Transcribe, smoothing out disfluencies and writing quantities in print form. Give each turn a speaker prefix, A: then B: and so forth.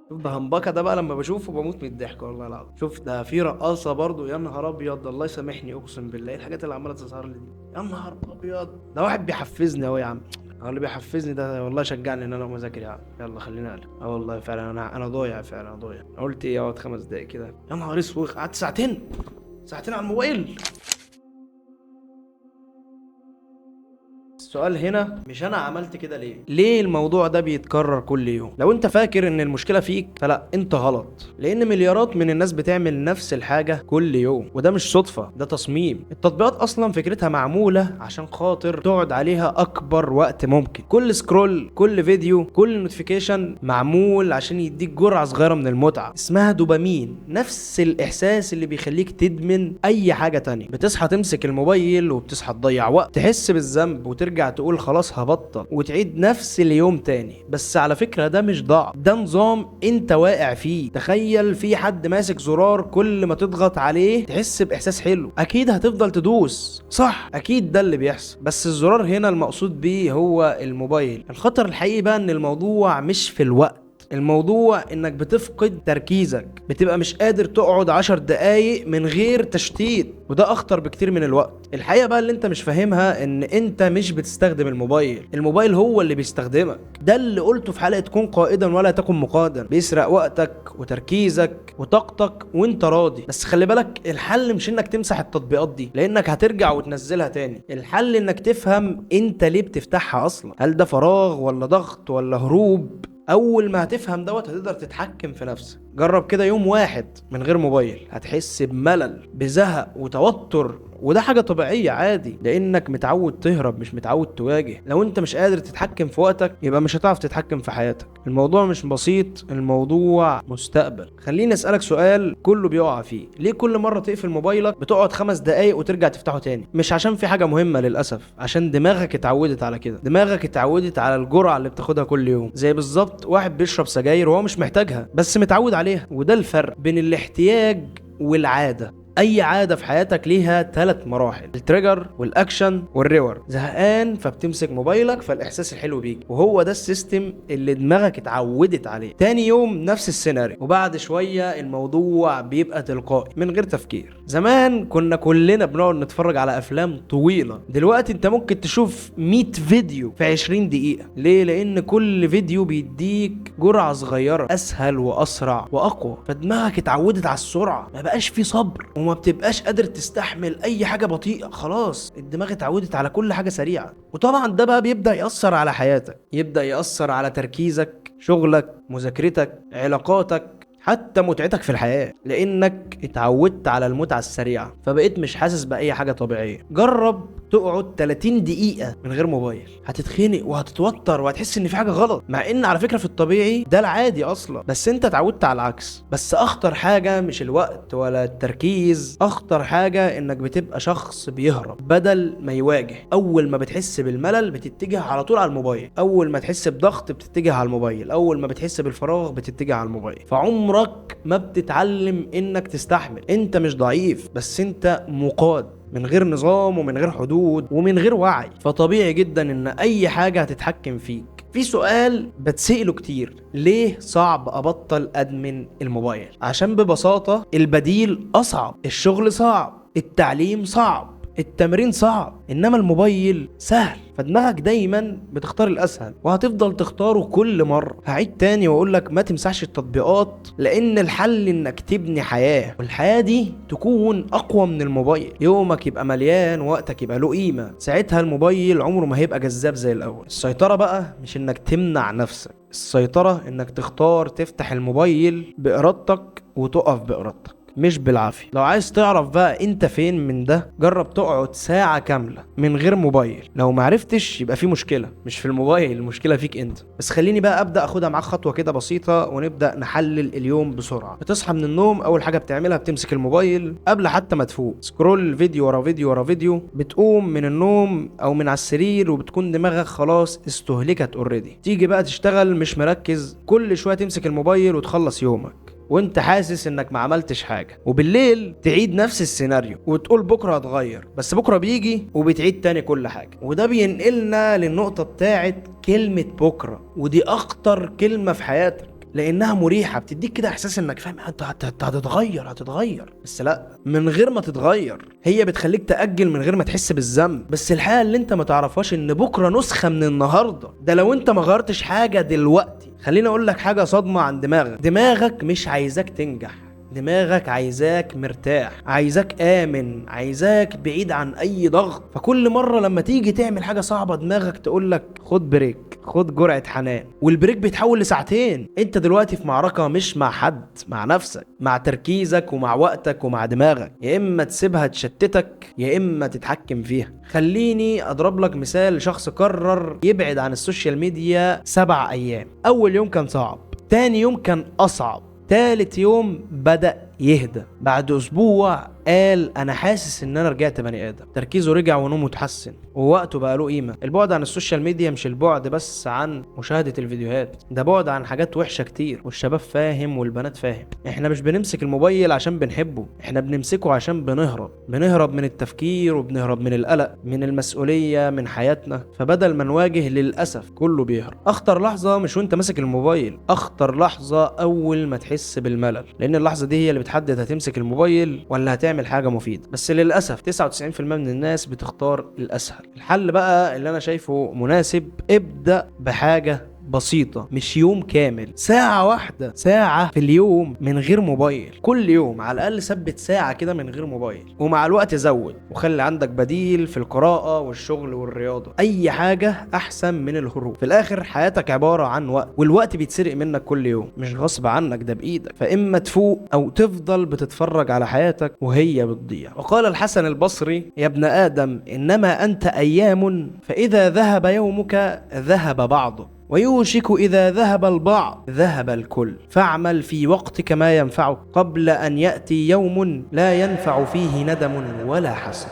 A: شوف ده همبكه ده بقى، لما بشوفه بموت من الضحك والله العظيم. شوف ده في رقاصه برضو، يا نهار ابيض الله يسامحني اقسم بالله، ايه الحاجات اللي عماله تظهر لي دي؟ يا نهار ابيض، ده واحد بيحفزني اهو يا عم. هو اللي بيحفزني ده والله شجعني ان انا اقوم اذاكر يا عم. يلا خلينا اقلب. اه والله فعلا انا ضايع، فعلا انا ضايع. أنا قلت ايه اقعد 5 دقايق كده، يا نهار اسود قعدت ساعتين، ساعتين على الموبايل. السؤال هنا مش انا عملت كده ليه الموضوع ده بيتكرر كل يوم. لو انت فاكر ان المشكله فيك فلا، انت غلط، لان مليارات من الناس بتعمل نفس الحاجه كل يوم، وده مش صدفه، ده تصميم. التطبيقات اصلا فكرتها معموله عشان خاطر تقعد عليها اكبر وقت ممكن. كل سكرول، كل فيديو، كل نوتيفيكيشن معمول عشان يديك جرعه صغيره من المتعه اسمها دوبامين، نفس الاحساس اللي بيخليك تدمن اي حاجه تانية. بتصحى تمسك الموبايل وبتصحى تضيع وقت، تحس بالذنب وترجع تقول خلاص هبطل، وتعيد نفس اليوم تاني. بس على فكرة ده مش ضعف، ده نظام انت واقع فيه. تخيل في حد ماسك زرار كل ما تضغط عليه تحس باحساس حلو، اكيد هتفضل تدوس صح، اكيد ده اللي بيحصل. بس الزرار هنا المقصود بيه هو الموبايل. الخطر الحقيقي بقى ان الموضوع مش في الوقت، الموضوع انك بتفقد تركيزك، بتبقى مش قادر تقعد 10 دقايق من غير تشتيت، وده اخطر بكتير من الوقت. الحقيقة بقى اللي انت مش فاهمها ان انت مش بتستخدم الموبايل، الموبايل هو اللي بيستخدمك. ده اللي قلته في حلقة كن قائدا ولا تكن مقادا، بيسرق وقتك وتركيزك وطاقتك وانت راضي. بس خلي بالك الحل مش انك تمسح التطبيقات دي لانك هترجع وتنزلها تاني، الحل انك تفهم انت ليه بتفتحها اصلا. هل ده فراغ ولا ضغط ولا هروب؟ اول ما هتفهم دوت هتقدر تتحكم في نفسك. جرب كده يوم واحد من غير موبايل، هتحس بملل، بزهق وتوتر، وده حاجة طبيعية عادي لانك متعود تهرب مش متعود تواجه. لو انت مش قادر تتحكم في وقتك يبقى مش هتعرف تتحكم في حياتك. الموضوع مش بسيط، الموضوع مستقبل. خليني اسألك سؤال كله بيقع فيه، ليه كل مرة تقفل موبايلك بتقعد 5 دقايق وترجع تفتحه تاني؟ مش عشان في حاجة مهمة للأسف، عشان دماغك اتعودت على كده، دماغك اتعودت على الجرعة اللي بتاخدها كل يوم. زي بالظبط واحد بيشرب سجاير وهو مش محتاجها بس متعود عليها، وده الفرق بين الاحتياج والعادة. اي عاده في حياتك ليها 3 مراحل: التريجر والاكشن والريور. زهقان فبتمسك موبايلك فالاحساس الحلو بيجي، وهو ده السيستم اللي دماغك اتعودت عليه. تاني يوم نفس السيناريو، وبعد شويه الموضوع بيبقى تلقائي من غير تفكير. زمان كنا كلنا بنقعد نتفرج على افلام طويله، دلوقتي انت ممكن تشوف 100 فيديو في 20 دقيقه. ليه؟ لان كل فيديو بيديك جرعه صغيره اسهل واسرع واقوى، فدماغك اتعودت على السرعه، ما بقاش في صبر وما بتبقاش قادر تستحمل اي حاجه بطيئه. خلاص الدماغ اتعودت على كل حاجه سريعه، وطبعا ده بقى بيبدا ياثر على حياتك، يبدا ياثر على تركيزك، شغلك، مذاكرتك، علاقاتك، حتى متعتك في الحياة، لانك اتعودت على المتعة السريعة فبقيت مش حاسس بأي حاجة طبيعية. جرب تقعد 30 دقيقة من غير موبايل، هتتخنق وهتتوتر وهتحس ان في حاجة غلط، مع ان على فكرة في الطبيعي ده العادي اصلا، بس انت اتعودت على العكس. بس اخطر حاجة مش الوقت ولا التركيز، اخطر حاجة انك بتبقى شخص بيهرب بدل ما يواجه. اول ما بتحس بالملل بتتجه على طول على الموبايل، اول ما تحس بضغط بتتجه على الموبايل، اول ما بتحس بالفراغ بتتجه على الموبايل. فعمرك ما بتتعلم انك تستحمل. انت مش ضعيف، بس انت مقاد من غير نظام ومن غير حدود ومن غير وعي. فطبيعي جدا ان اي حاجة هتتحكم فيك. في سؤال بتسأله كتير، ليه صعب ابطل ادمن الموبايل؟ عشان ببساطة البديل اصعب، الشغل صعب، التعليم صعب، التمرين صعب، انما الموبايل سهل. فدماغك دايما بتختار الاسهل وهتفضل تختاره كل مره. هعيد تاني واقول لك ما تمسحش التطبيقات، لان الحل انك تبني حياه، والحياه دي تكون اقوى من الموبايل. يومك يبقى مليان، وقتك يبقى له قيمه، ساعتها الموبايل عمره ما هيبقى جذاب زي الاول. السيطره بقى مش انك تمنع نفسك، السيطره انك تختار تفتح الموبايل بارادتك وتقف بارادتك مش بالعافية. لو عايز تعرف بقى انت فين من ده، جرب تقعد ساعة كاملة من غير موبايل. لو معرفتش يبقى في مشكلة مش في الموبايل، المشكلة فيك انت. بس خليني بقى ابدأ اخدها معاك خطوة كده بسيطة ونبدأ نحلل اليوم بسرعة. بتصحى من النوم اول حاجة بتعملها بتمسك الموبايل قبل حتى ما تفوق، سكرول فيديو ورا فيديو ورا فيديو. بتقوم من النوم او من على السرير وبتكون دماغك خلاص استهلكت اوريدي، تيجي بقى تشتغل مش مركز، كل شوية تمسك الموبايل وتخلص يومك وانت حاسس انك ما عملتش حاجة. وبالليل تعيد نفس السيناريو وتقول بكرة هتغير، بس بكرة بيجي وبتعيد تاني كل حاجة. وده بينقلنا للنقطة بتاعت كلمة بكرة، ودي اخطر كلمة في حياتك، لانها مريحه، بتديك كده احساس انك فاهم انت هتتغير. بس لا، من غير ما تتغير. هي بتخليك تأجل من غير ما تحس بالذنب. بس الحقيقه اللي انت ما تعرفهاش ان بكره نسخه من النهارده، ده لو انت ما غيرتش حاجه دلوقتي. خليني اقول لك حاجه صدمه عن دماغك مش عايزاك تنجح، دماغك عايزاك مرتاح، عايزاك آمن، عايزاك بعيد عن أي ضغط. فكل مرة لما تيجي تعمل حاجة صعبة دماغك تقولك خد بريك، خد جرعة حنان، والبريك بيتحول لساعتين. انت دلوقتي في معركة مش مع حد، مع نفسك، مع تركيزك ومع وقتك ومع دماغك. يا إما تسيبها تشتتك يا إما تتحكم فيها. خليني أضرب لك مثال. شخص قرر يبعد عن السوشيال ميديا 7 أيام. أول يوم كان صعب، تاني يوم كان أصعب، تالت يوم بدأ يهدى. بعد أسبوع قال أنا حاسس إن أنا رجعت بني آدم. تركيزه رجع ونومه اتحسن ووقته بقى له قيمة. البعد عن السوشيال ميديا مش البعد بس عن مشاهدة الفيديوهات، ده بعد عن حاجات وحشة كتير. والشباب فاهم والبنات فاهم. احنا مش بنمسك الموبايل عشان بنحبه، احنا بنمسكه عشان بنهرب من التفكير، وبنهرب من القلق، من المسؤولية، من حياتنا. فبدل ما نواجه للأسف كله بيهرب. أخطر لحظة مش وانت ماسك الموبايل، أخطر لحظة أول ما تحس بالملل. لأن اللحظة دي هي اللي بتحدد هتمسك الموبايل ولا هتعمل حاجة مفيدة. بس للأسف 99% من الناس بتختار الأسهل. الحل بقى اللي أنا شايفه مناسب، ابدأ بحاجة بسيطة، مش يوم كامل، ساعة واحدة، ساعة في اليوم من غير موبايل. كل يوم على الأقل ثبت ساعة كده من غير موبايل، ومع الوقت زود وخلي عندك بديل في القراءة والشغل والرياضة. أي حاجة أحسن من الهروب. في الآخر حياتك عبارة عن وقت، والوقت بيتسرق منك كل يوم، مش غصب عنك، ده بإيدك. فإما تفوق أو تفضل بتتفرج على حياتك وهي بتضيع. وقال الحسن البصري يا ابن آدم إنما أنت أيام، فإذا ذهب يومك ذهب بعضه، ويوشك إذا ذهب البعض ذهب الكل. فاعمل في وقتك ما ينفعك قبل أن يأتي يوم لا ينفع فيه ندم ولا حسن.